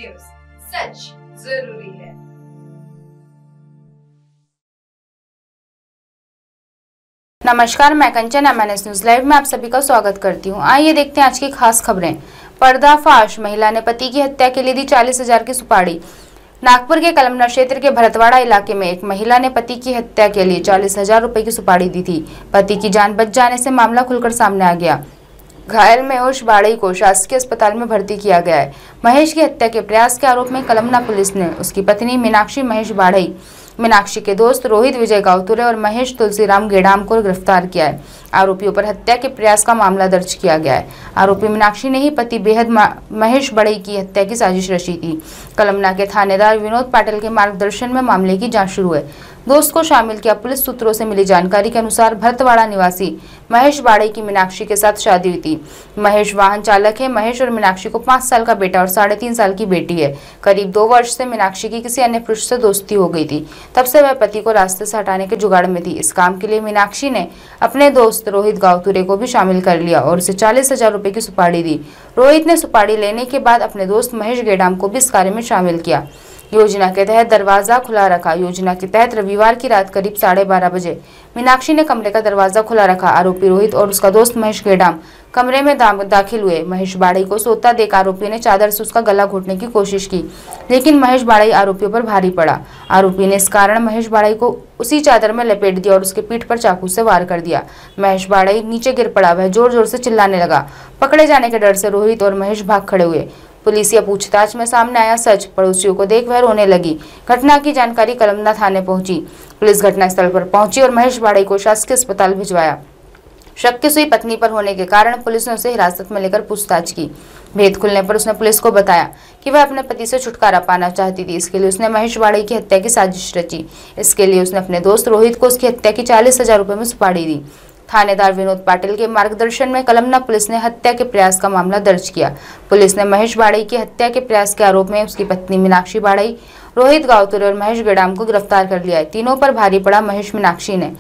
News, सच जरूरी है। नमस्कार, मैं कंचन MNS न्यूज लाइव में आप सभी का स्वागत करती हूं। आइए देखते हैं आज की खास खबरें। पर्दाफाश, महिला ने पति की हत्या के लिए दी 40,000 की सुपारी। नागपुर के कलमना क्षेत्र के भरतवाड़ा इलाके में एक महिला ने पति की हत्या के लिए 40,000 रुपए की सुपारी दी थी। पति की जान बच जाने से मामला खुलकर सामने आ गया। घायल महेश बाड़ई को शासकीय अस्पताल में भर्ती किया गया है। महेश की हत्या के प्रयास के आरोप में कलमना पुलिस ने उसकी पत्नी मीनाक्षी महेश बाड़ई, मीनाक्षी के दोस्त रोहित विजय गावतुरे और महेश तुलसीराम गेडाम को गिरफ्तार किया है। आरोपियों पर हत्या के प्रयास का मामला दर्ज किया गया है। आरोपी मीनाक्षी ने ही पति बेहद महेश बाड़ई की हत्या की साजिश रची थी। कलमना के थानेदार विनोद पाटिल के मार्गदर्शन में मामले की जांच शुरू है। दोस्त को शामिल किया। पुलिस सूत्रों से मिली जानकारी के अनुसार भरतवाड़ा निवासी महेश बाड़ई की मीनाक्षी के साथ शादी हुई थी। महेश वाहन चालक है। महेश और मीनाक्षी को 5 साल का बेटा और 3.5 साल की बेटी है। करीब 2 वर्ष से मीनाक्षी की किसी अन्य पुरुष से दोस्ती हो गई थी। तब से वह पति को रास्ते से हटाने के जुगाड़ में थी। इस काम के लिए मीनाक्षी ने अपने दोस्त रोहित गावतुरे को भी शामिल कर लिया और उसे 40,000 रुपए की सुपारी दी। रोहित ने सुपारी लेने के बाद अपने दोस्त महेश गेडाम को भी इस कार्य में शामिल किया। योजना के तहत दरवाजा खुला रखा। योजना के तहत रविवार की रात करीब 12:30 बजे मीनाक्षी ने कमरे का दरवाजा खुला रखा। आरोपी रोहित और उसका दोस्त महेश गेडाम कमरे में दाखिल हुए। महेश बाड़ई को सोता देख आरोपी ने चादर से उसका गला घोटने की कोशिश की, लेकिन महेश बाड़ई आरोपियों पर भारी पड़ा। आरोपी ने इस कारण महेश बाड़ई को उसी चादर में लपेट दिया और उसके पीठ पर चाकू से वार कर दिया। महेश बाड़ई नीचे गिर पड़ा। वह जोर जोर से चिल्लाने लगा। पकड़े जाने के डर से रोहित और महेश भाग खड़े हुए। पुलिस या पूछताछ में सामने आया सच। पड़ोसियों को देख वह रोने लगी। घटना की जानकारी कलमना थाने पहुंची। पुलिस घटनास्थल पर पहुंची और महेश बाड़ई को शासकीय अस्पताल भिजवाया। शक की सुई पत्नी पर होने के कारण पुलिस ने उसे हिरासत में लेकर पूछताछ की। भेद खुलने पर उसने पुलिस को बताया कि वह अपने पति से छुटकारा पाना चाहती थी। इसके लिए उसने महेश बाड़ई की हत्या की साजिश रची। इसके लिए उसने अपने दोस्त रोहित को उसकी हत्या की 40,000 रुपए में सुपारी दी। थानेदार विनोद पाटिल के मार्गदर्शन में कलमना पुलिस ने हत्या के प्रयास का मामला दर्ज किया। पुलिस ने महेश बाड़ई की हत्या के प्रयास के आरोप में उसकी पत्नी मीनाक्षी बाड़ई, रोहित गावतुरे और महेश गेडाम को गिरफ्तार कर लिया है। तीनों पर भारी पड़ा। महेश मीनाक्षी ने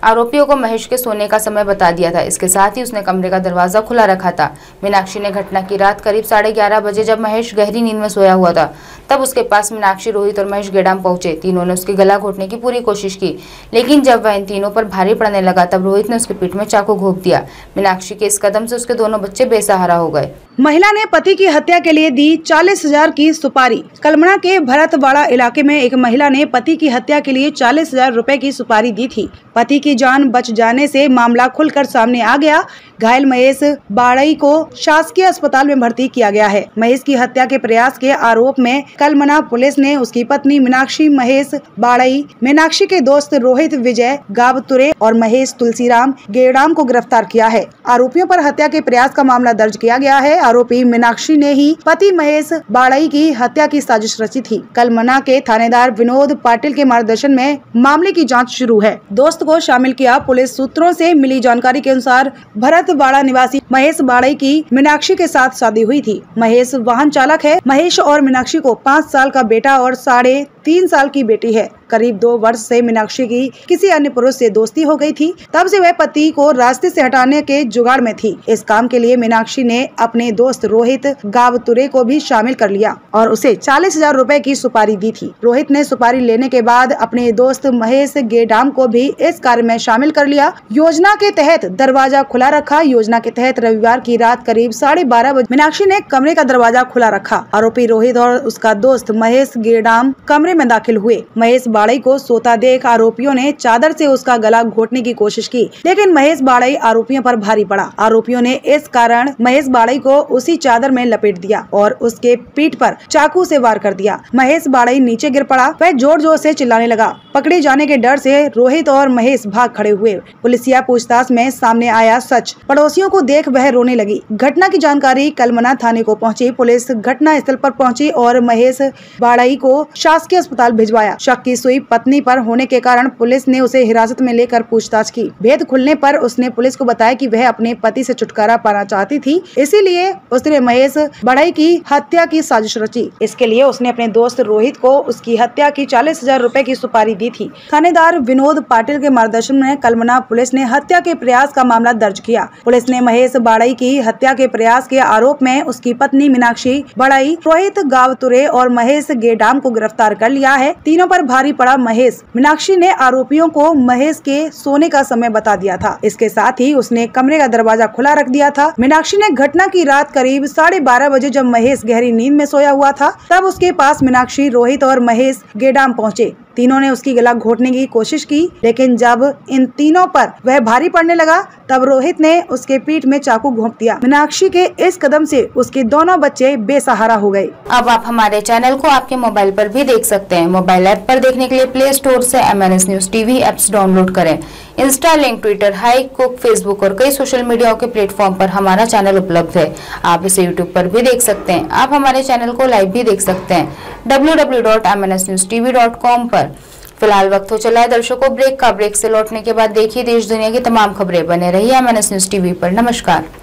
आरोपियों को महेश के सोने का समय बता दिया था। इसके साथ ही उसने कमरे का दरवाजा खुला रखा था। मीनाक्षी ने घटना की रात करीब 11:30 बजे जब महेश गहरी नींद में सोया हुआ था, तब उसके पास मीनाक्षी, रोहित और महेश गेडाम पहुंचे। तीनों ने उसके गला घोटने की पूरी कोशिश की, लेकिन जब वह इन तीनों पर भारी पड़ने लगा तब रोहित ने उसके पीठ में चाकू घोंप दिया। मीनाक्षी के इस कदम से उसके दोनों बच्चे बेसहारा हो गए। महिला ने पति की हत्या के लिए दी 40,000 की सुपारी। कलमना के भरतवाड़ा इलाके में एक महिला ने पति की हत्या के लिए 40,000 रुपए की सुपारी दी थी। पति की जान बच जाने से मामला खुलकर सामने आ गया। घायल महेश बाड़ई को शासकीय अस्पताल में भर्ती किया गया है। महेश की हत्या के प्रयास के आरोप में कलमना पुलिस ने उसकी पत्नी मीनाक्षी महेश बाड़ई, मीनाक्षी के दोस्त रोहित विजय गावतुरे और महेश तुलसीराम गेडाम को गिरफ्तार किया है। आरोपियों पर हत्या के प्रयास का मामला दर्ज किया गया है। आरोपी मीनाक्षी ने ही पति महेश बाड़ई की हत्या की साजिश रची थी। कलमना के थानेदार विनोद पाटिल के मार्गदर्शन में मामले की जांच शुरू है। दोस्त को शामिल किया। पुलिस सूत्रों से मिली जानकारी के अनुसार भरतवाड़ा निवासी महेश बाड़ई की मीनाक्षी के साथ शादी हुई थी। महेश वाहन चालक है। महेश और मीनाक्षी को 5 साल का बेटा और 3.5 साल की बेटी है। करीब 2 वर्ष से मीनाक्षी की किसी अन्य पुरुष से दोस्ती हो गई थी। तब से वह पति को रास्ते से हटाने के जुगाड़ में थी। इस काम के लिए मीनाक्षी ने अपने दोस्त रोहित गावतुरे को भी शामिल कर लिया और उसे 40,000 रुपए की सुपारी दी थी। रोहित ने सुपारी लेने के बाद अपने दोस्त महेश गेडाम को भी इस कार्य में शामिल कर लिया। योजना के तहत दरवाजा खुला रखा। योजना के तहत रविवार की रात करीब 12:30 बजे मीनाक्षी ने कमरे का दरवाजा खुला रखा। आरोपी रोहित और उसका दोस्त महेश गेडाम कमरे में दाखिल हुए। महेश बाड़ई को सोता देख आरोपियों ने चादर से उसका गला घोटने की कोशिश की, लेकिन महेश बाड़ई आरोपियों पर भारी पड़ा। आरोपियों ने इस कारण महेश बाड़ई को उसी चादर में लपेट दिया और उसके पीठ पर चाकू से वार कर दिया। महेश बाड़ई नीचे गिर पड़ा। वह जोर जोर से चिल्लाने लगा। पकड़े जाने के डर से रोहित और महेश भाग खड़े हुए। पुलिसिया पूछताछ में सामने आया सच। पड़ोसियों को देख वह रोने लगी। घटना की जानकारी कलमना थाने को पहुंची। पुलिस घटना स्थल पर पहुंची और महेश बाड़ई को शासकीय अस्पताल भिजवाया। शक की सुई पत्नी पर होने के कारण पुलिस ने उसे हिरासत में लेकर पूछताछ की। भेद खुलने पर उसने पुलिस को बताया कि वह अपने पति से छुटकारा पाना चाहती थी, इसीलिए उसने महेश बढ़ई की हत्या की साजिश रची। इसके लिए उसने अपने दोस्त रोहित को उसकी हत्या की 40,000 रुपए की सुपारी दी थी। थानेदार विनोद पाटिल के मार्गदर्शन में कलमना पुलिस ने हत्या के प्रयास का मामला दर्ज किया। पुलिस ने महेश बढ़ई की हत्या के प्रयास के आरोप में उसकी पत्नी मीनाक्षी बढ़ई, रोहित गावतुरे और महेश गेडाम को गिरफ्तार कर लिया है। तीनों पर भारी पड़ा महेश। मीनाक्षी ने आरोपियों को महेश के सोने का समय बता दिया था। इसके साथ ही उसने कमरे का दरवाजा खुला रख दिया था। मीनाक्षी ने घटना की रात करीब 12:30 बजे जब महेश गहरी नींद में सोया हुआ था, तब उसके पास मीनाक्षी, रोहित और महेश गेडाम पहुँचे। तीनों ने उसकी गला घोटने की कोशिश की, लेकिन जब इन तीनों पर वह भारी पड़ने लगा, तब रोहित ने उसके पीठ में चाकू घोंप दिया। मीनाक्षी के इस कदम से उसके दोनों बच्चे बेसहारा हो गए। अब आप हमारे चैनल को आपके मोबाइल पर भी देख सकते हैं। मोबाइल ऐप पर देखने के लिए प्ले स्टोर से MNS news TV apps download करें। इंस्टा, लिंक, ट्विटर, हाई कुक, फेसबुक और कई सोशल मीडिया के प्लेटफॉर्म पर हमारा चैनल उपलब्ध है। आप इसे यूट्यूब पर भी देख सकते हैं। आप हमारे चैनल को लाइव भी देख सकते हैं www.mnsnewstv.com पर। फिलहाल वक्त हो चला है दर्शकों ब्रेक का। ब्रेक से लौटने के बाद देखिए देश दुनिया की तमाम खबरें। बने रहिए MNS न्यूज टीवी पर। नमस्कार।